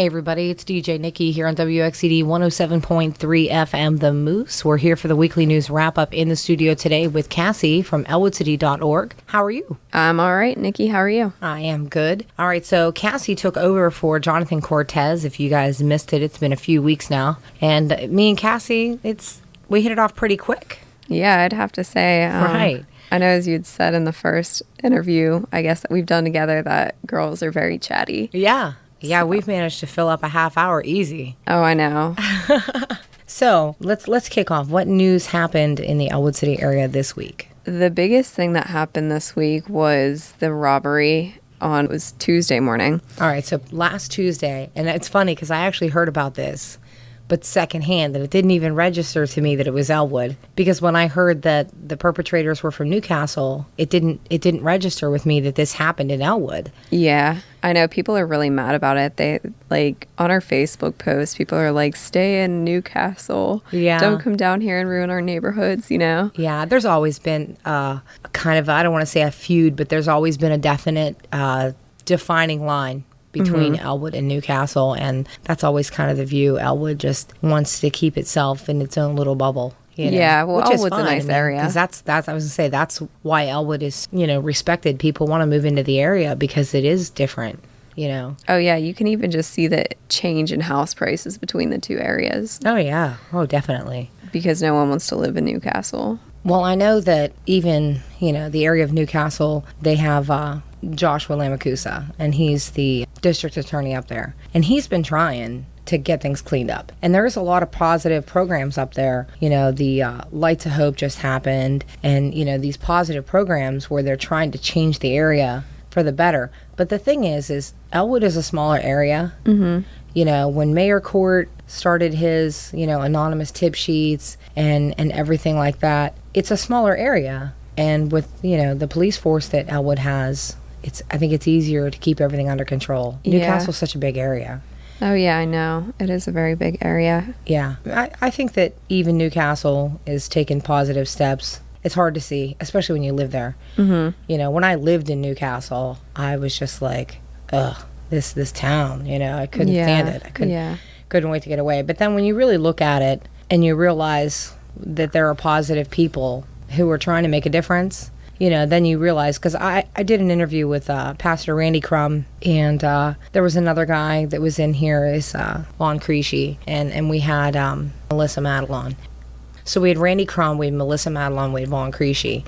Hey everybody, it's DJ Nikki here on WXCD 107.3 FM The Moose. We're here for the weekly news wrap-up in the studio today with Cassie from elwoodcity.org. How are you? I'm all right, Nikki. How are you? I am good. All right, so Cassie took over for Jonathan Cortez. If you guys missed it, it's been a few weeks now. And me and Cassie, we hit it off pretty quick. Yeah, I'd have to say. Right. I know, as you'd said in the first interview, I guess, that we've done together, that girls are very chatty. Yeah. Yeah, we've managed to fill up a half hour easy. Oh, I know. So let's kick off. What news happened in the Elwood City area this week? The biggest thing that happened this week was the robbery it was Tuesday morning. All right, so last Tuesday, and it's funny because I actually heard about this, but secondhand, that it didn't even register to me that it was Elwood, because when I heard that the perpetrators were from Newcastle, it didn't register with me that this happened in Elwood. Yeah, I know people are really mad about it. They, like, on our Facebook post, people are like, stay in Newcastle. Yeah. Don't come down here and ruin our neighborhoods, you know? Yeah, there's always been kind of, I don't want to say a feud, but there's always been a definite defining line between Elwood and Newcastle, and that's always kind of the view. Elwood just wants to keep itself in its own little bubble. You know, yeah, well, which Elwood's a nice area. Because that's I was gonna say that's why Elwood is respected. People want to move into the area because it is different. Oh yeah, you can even just see the change in house prices between the two areas. Oh yeah, oh definitely. Because no one wants to live in Newcastle. Well, I know that even the area of Newcastle, they have Joshua Lamacusa, and he's the district attorney up there, and he's been trying to get things cleaned up. And there's a lot of positive programs up there. The Lights of Hope just happened, and these positive programs where they're trying to change the area for the better. But the thing is Elwood is a smaller area. Mm-hmm. When Mayor Court started his anonymous tip sheets and everything like that, it's a smaller area, and with the police force that Elwood has, I think it's easier to keep everything under control. Yeah. Newcastle's such a big area. Oh, yeah, I know. It is a very big area. Yeah. I think that even Newcastle is taking positive steps. It's hard to see, especially when you live there. Mm-hmm. When I lived in Newcastle, I was just like, ugh, this town, I couldn't stand it. I couldn't wait to get away. But then when you really look at it and you realize that there are positive people who are trying to make a difference, then you realize, because I did an interview with Pastor Randy Crum, and there was another guy that was in here, is Lon Creasy, and we had Melissa Madelon. So we had Randy Crum, we had Melissa Madelon, we had Lon Creasy,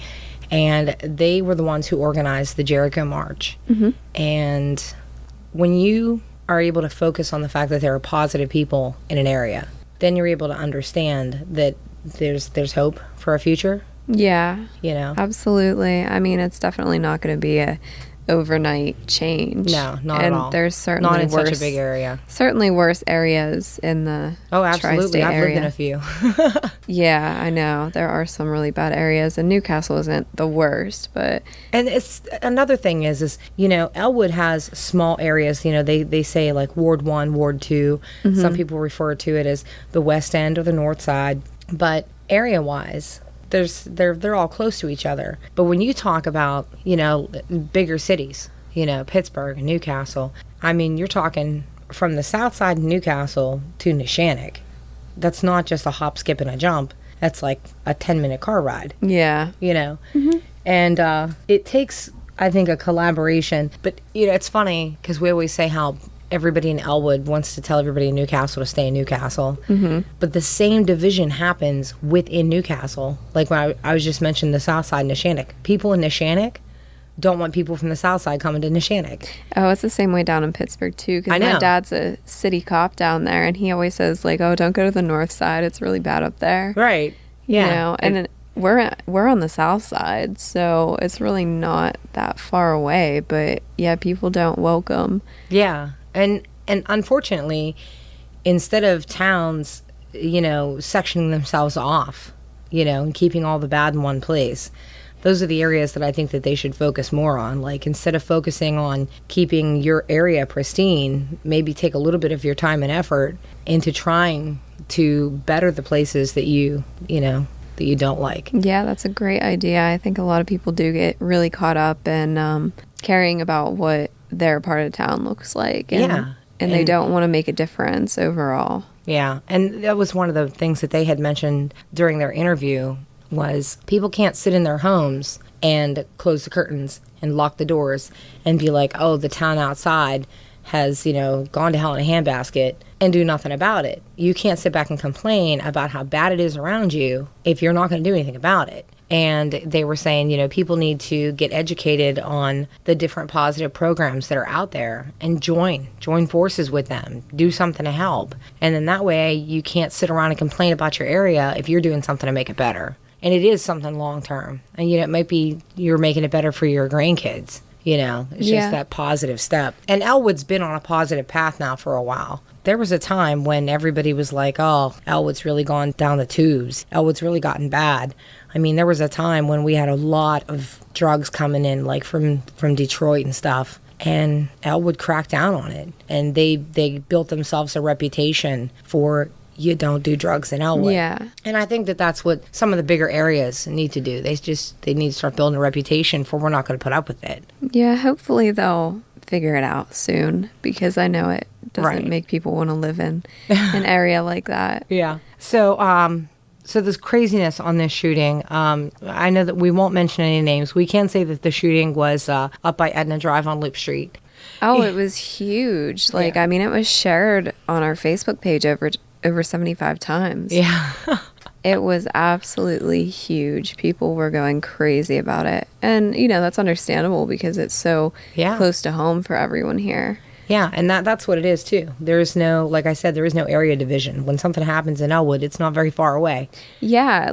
and they were the ones who organized the Jericho March. Mm-hmm. And when you are able to focus on the fact that there are positive people in an area, then you're able to understand that there's hope for a future. Yeah. Absolutely. I mean, it's definitely not going to be a overnight change. No, not at all. And there's certainly not in such a big area. Certainly worse areas in the absolutely. tri-state I've area. lived in a few. Yeah, I know. There are some really bad areas, and Newcastle isn't the worst, but... And it's another thing is Elwood has small areas. They say like Ward 1, Ward 2. Mm-hmm. Some people refer to it as the West End or the North Side. But area-wise, they're all close to each other. But when you talk about bigger cities, Pittsburgh and Newcastle, I mean, you're talking from the south side of Newcastle to Neshannock. That's not just a hop, skip, and a jump. That's like a 10-minute car ride. Yeah. Mm-hmm. And it takes, I think, a collaboration. But it's funny because we always say how everybody in Elwood wants to tell everybody in Newcastle to stay in Newcastle. Mm-hmm. But the same division happens within Newcastle. Like when I was just mentioning the south side, Neshannock. People in Neshannock don't want people from the south side coming to Neshannock. Oh, it's the same way down in Pittsburgh, too. Because my dad's a city cop down there, and he always says, like, oh, don't go to the north side. It's really bad up there. Right. Yeah. And then we're on the south side, so it's really not that far away. But, yeah, people don't welcome. Yeah. And unfortunately, instead of towns, sectioning themselves off, and keeping all the bad in one place, those are the areas that I think that they should focus more on. Like, instead of focusing on keeping your area pristine, maybe take a little bit of your time and effort into trying to better the places that you don't like. Yeah, that's a great idea. I think a lot of people do get really caught up in caring about what their part of town looks like. And And they don't want to make a difference overall. Yeah. And that was one of the things that they had mentioned during their interview was people can't sit in their homes and close the curtains and lock the doors and be like, oh, the town outside has, gone to hell in a handbasket and do nothing about it. You can't sit back and complain about how bad it is around you if you're not going to do anything about it. And they were saying, people need to get educated on the different positive programs that are out there and join forces with them, do something to help. And then that way you can't sit around and complain about your area if you're doing something to make it better. And it is something long term. And, it might be you're making it better for your grandkids. It's just that positive step. And Elwood's been on a positive path now for a while. There was a time when everybody was like, oh, Elwood's really gone down the tubes. Elwood's really gotten bad. I mean, there was a time when we had a lot of drugs coming in, like from Detroit and stuff. And Elwood cracked down on it. And they built themselves a reputation for you don't do drugs in Elwood. Yeah. And I think that that's what some of the bigger areas need to do. They need to start building a reputation for we're not going to put up with it. Yeah, hopefully they'll figure it out soon because I know it doesn't make people want to live in an area like that. Yeah. So, so this craziness on this shooting, I know that we won't mention any names. We can say that the shooting was up by Edna Drive on Loop Street. Oh, it was huge. Like, I mean, it was shared on our Facebook page over 75 times. Yeah. It was absolutely huge. People were going crazy about it. And, that's understandable because it's so close to home for everyone here. Yeah, and that's what it is, too. There is no, like I said, there is no area division. When something happens in Elwood, it's not very far away. Yeah,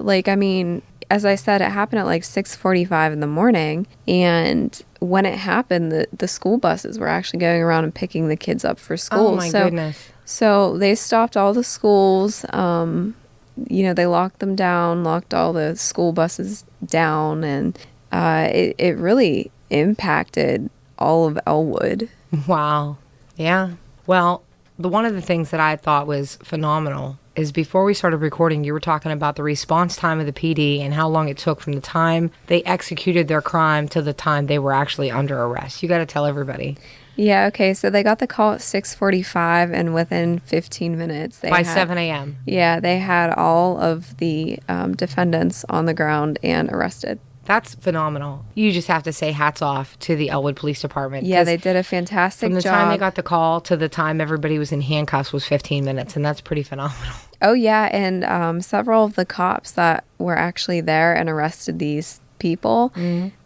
as I said, it happened at 6:45 in the morning. And when it happened, the school buses were actually going around and picking the kids up for school. Oh, my goodness. So they stopped all the schools. They locked them down, locked all the school buses down, and it really impacted all of Elwood. Wow. Yeah. Well, one of the things that I thought was phenomenal is before we started recording, you were talking about the response time of the PD and how long it took from the time they executed their crime to the time they were actually under arrest. You got to tell everybody. Yeah, okay, so they got the call at 6:45, and within 15 minutes... By 7 a.m. Yeah, they had all of the defendants on the ground and arrested. That's phenomenal. You just have to say hats off to the Elwood Police Department. Yeah, they did a fantastic job. From the time they got the call to the time everybody was in handcuffs was 15 minutes, and that's pretty phenomenal. Oh, yeah, and several of the cops that were actually there and arrested these people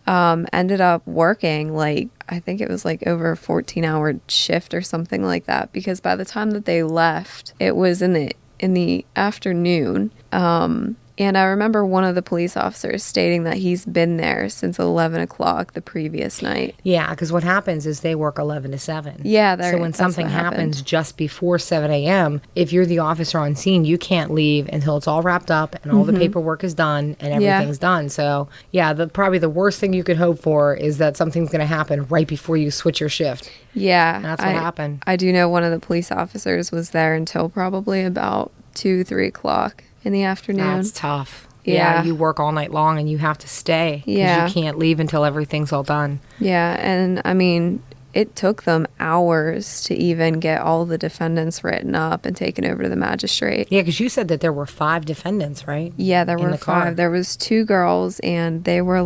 ended up working I think it was over a 14-hour shift or something like that, because by the time that they left, it was in the afternoon. And I remember one of the police officers stating that he's been there since 11 o'clock the previous night. Yeah, because what happens is they work 11 to 7. Yeah. So when something happens just before 7 a.m., if you're the officer on scene, you can't leave until it's all wrapped up and all the paperwork is done and everything's done. So, yeah, probably the worst thing you could hope for is that something's going to happen right before you switch your shift. Yeah. And that's what happened. I do know one of the police officers was there until probably about 2, 3 o'clock. In the afternoon. That's tough. Yeah. You work all night long and you have to stay. Yeah. You can't leave until everything's all done. Yeah, and I mean, it took them hours to even get all the defendants written up and taken over to the magistrate. Yeah, because you said that there were 5 defendants, right? Yeah, there were 5. Car. There was 2 girls, and they were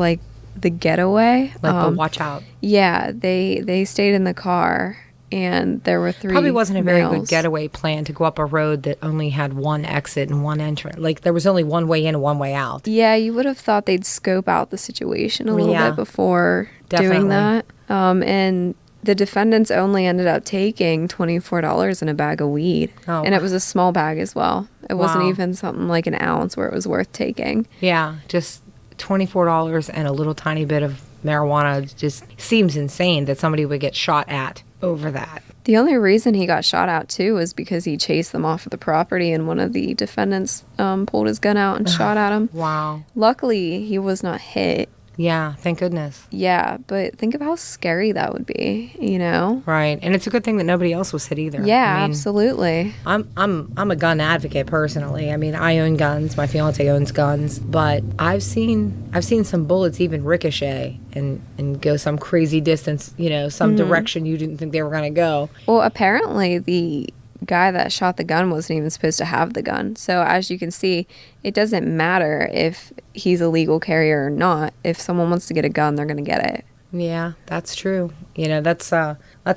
the getaway. The watch out. Yeah, they stayed in the car. And there were 3 Probably wasn't a very males. good getaway plan to go up a road that only had one exit and one entrance. There was only one way in and one way out. Yeah, you would have thought they'd scope out the situation a little bit before doing that. And the defendants only ended up taking $24 in a bag of weed. Oh. And it was a small bag as well. It wasn't even something like an ounce where it was worth taking. Yeah, just $24 and a little tiny bit of marijuana just seems insane that somebody would get shot at over that. The only reason he got shot at too was because he chased them off of the property and one of the defendants pulled his gun out and shot at him. Wow. Luckily, he was not hit. Yeah, thank goodness. Yeah, but think of how scary that would be, you know? Right. And it's a good thing that nobody else was hit either. Yeah, I mean, absolutely. I'm a gun advocate personally. I mean, I own guns, my fiance owns guns, but I've seen some bullets even ricochet and go some crazy distance, you know, some direction you didn't think they were going to go. Well, apparently the guy that shot the gun wasn't even supposed to have the gun. So as you can see, it doesn't matter if he's a legal carrier or not. If someone wants to get a gun, they're going to get it. Yeah, that's true. You know, that's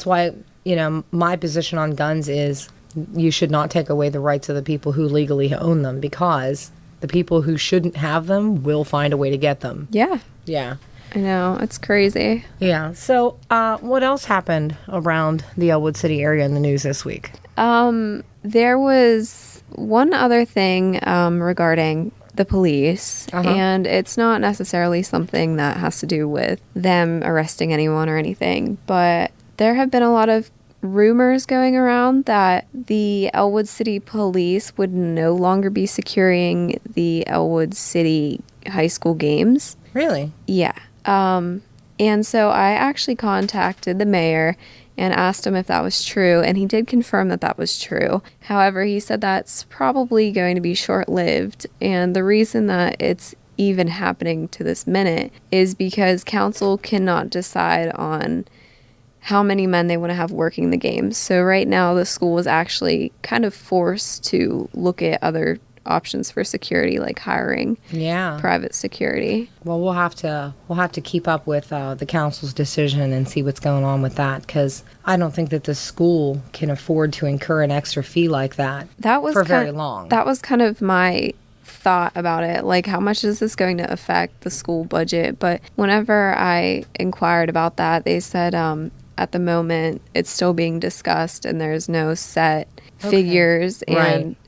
why, you know, my position on guns is you should not take away the rights of the people who legally own them, because the people who shouldn't have them will find a way to get them. Yeah. Yeah. I know. It's crazy. Yeah. So what else happened around the Elwood City area in the news this week? There was one other thing regarding the police, and it's not necessarily something that has to do with them arresting anyone or anything, but there have been a lot of rumors going around that the Elwood City Police would no longer be securing the Elwood City high school games. Really? Yeah. And so I actually contacted the mayor and asked him if that was true, and he did confirm that that was true. However, he said that's probably going to be short-lived, and the reason that it's even happening to this minute is because council cannot decide on how many men they want to have working the games. So right now the school is actually kind of forced to look at other options for security, like hiring private security. Well, we'll have to keep up with the council's decision and see what's going on with that, because I don't think that the school can afford to incur an extra fee like that for very long. That was kind of my thought about it, like how much is this going to affect the school budget? But whenever I inquired about that, they said at the moment it's still being discussed and there's no set figures,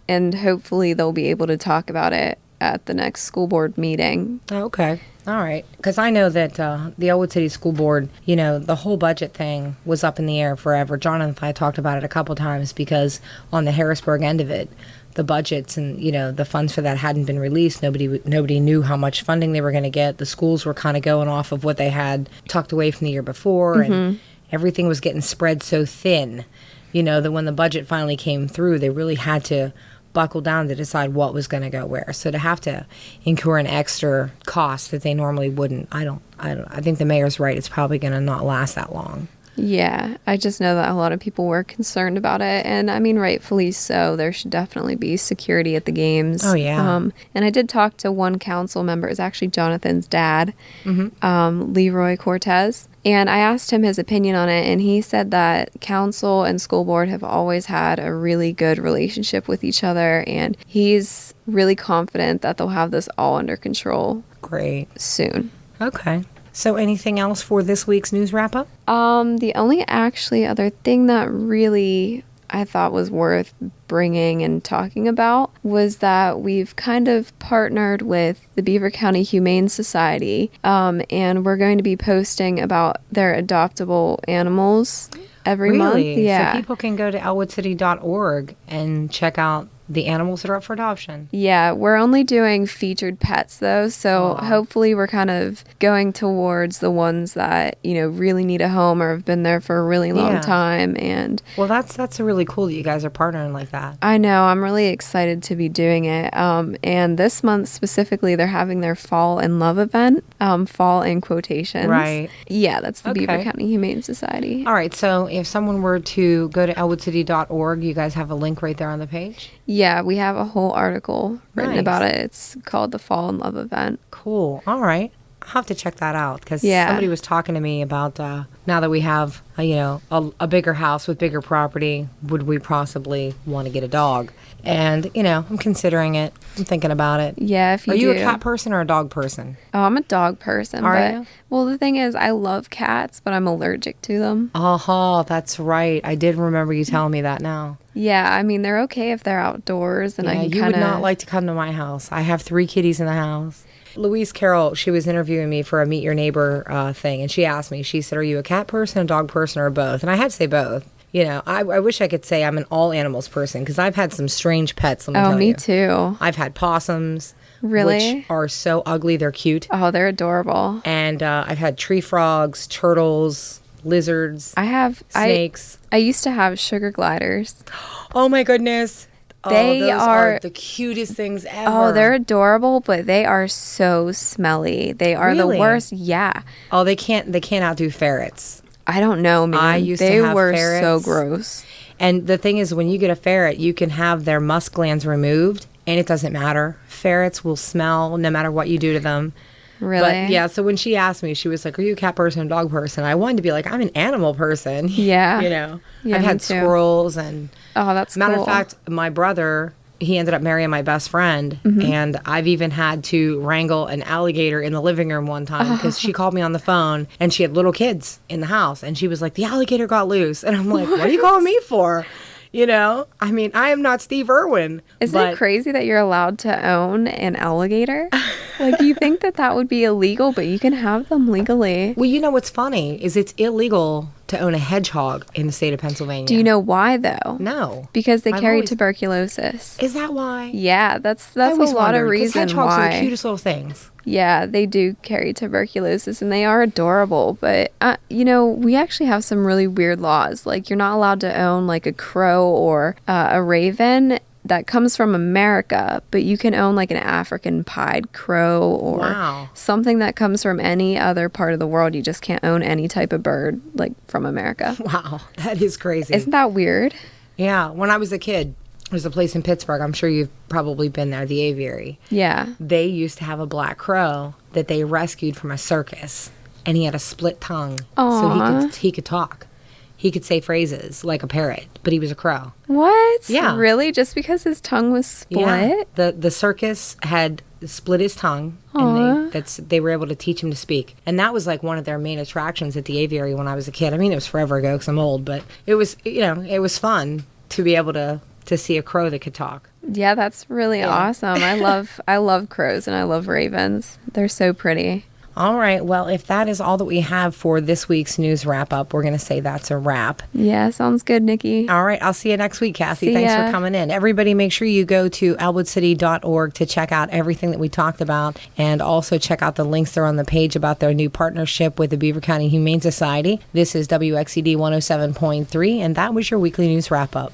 and hopefully they'll be able to talk about it at the next school board meeting. Okay. All right. Because I know that the Elwood City School Board, you know, the whole budget thing was up in the air forever. John and I talked about it a couple times because on the Harrisburg end of it, the budgets and, you know, the funds for that hadn't been released. Nobody knew how much funding they were going to get. The schools were kind of going off of what they had tucked away from the year before, and everything was getting spread so thin, you know, that when the budget finally came through, they really had to buckle down to decide what was going to go where. So to have to incur an extra cost that they normally wouldn't, I think the mayor's right. It's probably going to not last that long. Yeah, I just know that a lot of people were concerned about it, and I mean, rightfully so. There should definitely be security at the games. Oh, yeah. And I did talk to one council member. It's actually Jonathan's dad, Leroy Cortez, and I asked him his opinion on it, and he said that council and school board have always had a really good relationship with each other, and he's really confident that they'll have this all under control. Great. Soon. Okay. So anything else for this week's news wrap-up? The only actually other thing that really I thought was worth bringing and talking about was that we've kind of partnered with the Beaver County Humane Society, and we're going to be posting about their adoptable animals every month. Yeah. So people can go to elwoodcity.org and check out the animals that are up for adoption. Yeah, we're only doing featured pets though, so hopefully we're kind of going towards the ones that, you know, really need a home or have been there for a really long time. And well, that's really cool that you guys are partnering like that. I know, I'm really excited to be doing it. And this month specifically, they're having their Fall in Love event, fall in quotations. Right. Yeah, that's the Beaver County Humane Society. All right, so if someone were to go to elwoodcity.org, you guys have a link right there on the page? Yeah, we have a whole article written about it. It's called the Fall in Love event. Cool. All right. I'll have to check that out because somebody was talking to me about now that we have a bigger house with bigger property, would we possibly want to get a dog? And, you know, I'm considering it. I'm thinking about it. Yeah, if you Are you a cat person or a dog person? Oh, I'm a dog person. Are you? Well, the thing is, I love cats, but I'm allergic to them. Oh, that's right. I did remember you telling me that now. Yeah, I mean, they're okay if they're outdoors. And you would not like to come to my house. I have 3 kitties in the house. Louise Carroll, she was interviewing me for a Meet Your Neighbor thing, and she asked me, she said, are you a cat person, a dog person, or both? And I had to say both. You know, I wish I could say I'm an all animals person because I've had some strange pets. Let me tell you. Oh, me too. I've had possums. Really? which are so ugly. They're cute. Oh, they're adorable. And I've had tree frogs, turtles, lizards, snakes. I used to have sugar gliders. Oh my goodness. They those are the cutest things ever. Oh, they're adorable, but they are so smelly. They are Really? the worst. Yeah. Oh, they can't outdo ferrets. I don't know, man. I used to they have were ferrets. so gross. And the thing is, when you get a ferret, you can have their musk glands removed, and it doesn't matter. Ferrets will smell no matter what you do to them. Really? But yeah, so when she asked me, she was like, "Are you a cat person or dog person?" I wanted to be like, "I'm an animal person." Yeah. You know, Yeah, I've me had too. squirrels and. Oh, that's Matter cool. of fact, my brother, he ended up marrying my best friend, Mm-hmm. and I've even had to wrangle an alligator in the living room one time because she called me on the phone and she had little kids in the house, and she was like, "The alligator got loose," and I'm like, "What are you calling me for?" You know, I mean, I am not Steve Irwin. Isn't it crazy that you're allowed to own an alligator? Like, you think that would be illegal, but you can have them legally. Well, you know what's funny is it's illegal to own a hedgehog in the state of Pennsylvania. Do you know why, though? No. Because they I've carry always- tuberculosis. Is that why? Yeah, that's I a always lot of wondered, 'cause reason hedgehogs are why. the cutest little things. Yeah, they do carry tuberculosis and they are adorable. But, we actually have some really weird laws. Like, you're not allowed to own like a crow or a raven that comes from America, but you can own like an African pied crow or Wow. something that comes from any other part of the world. You just can't own any type of bird like from America. Wow, that is crazy. Isn't that weird? Yeah, when I was a kid, there's a place in Pittsburgh, I'm sure you've probably been there, the aviary. Yeah. They used to have a black crow that they rescued from a circus, and he had a split tongue. Aw. So he could talk. He could say phrases like a parrot, but he was a crow. What? Yeah. Really? Just because his tongue was split? Yeah. The circus had split his tongue, and they were able to teach him to speak. And that was like one of their main attractions at the aviary when I was a kid. I mean, it was forever ago because I'm old, but it was, it was fun to be able to see a crow that could talk. Yeah, that's really awesome. I love crows and I love ravens. They're so pretty. All right. Well, if that is all that we have for this week's news wrap up, we're going to say that's a wrap. Yeah, sounds good, Nikki. All right. I'll see you next week, Cassie. See Thanks ya. for coming in. Everybody, make sure you go to elwoodcity.org to check out everything that we talked about, and also check out the links there on the page about their new partnership with the Beaver County Humane Society. This is WXED 107.3, and that was your weekly news wrap up.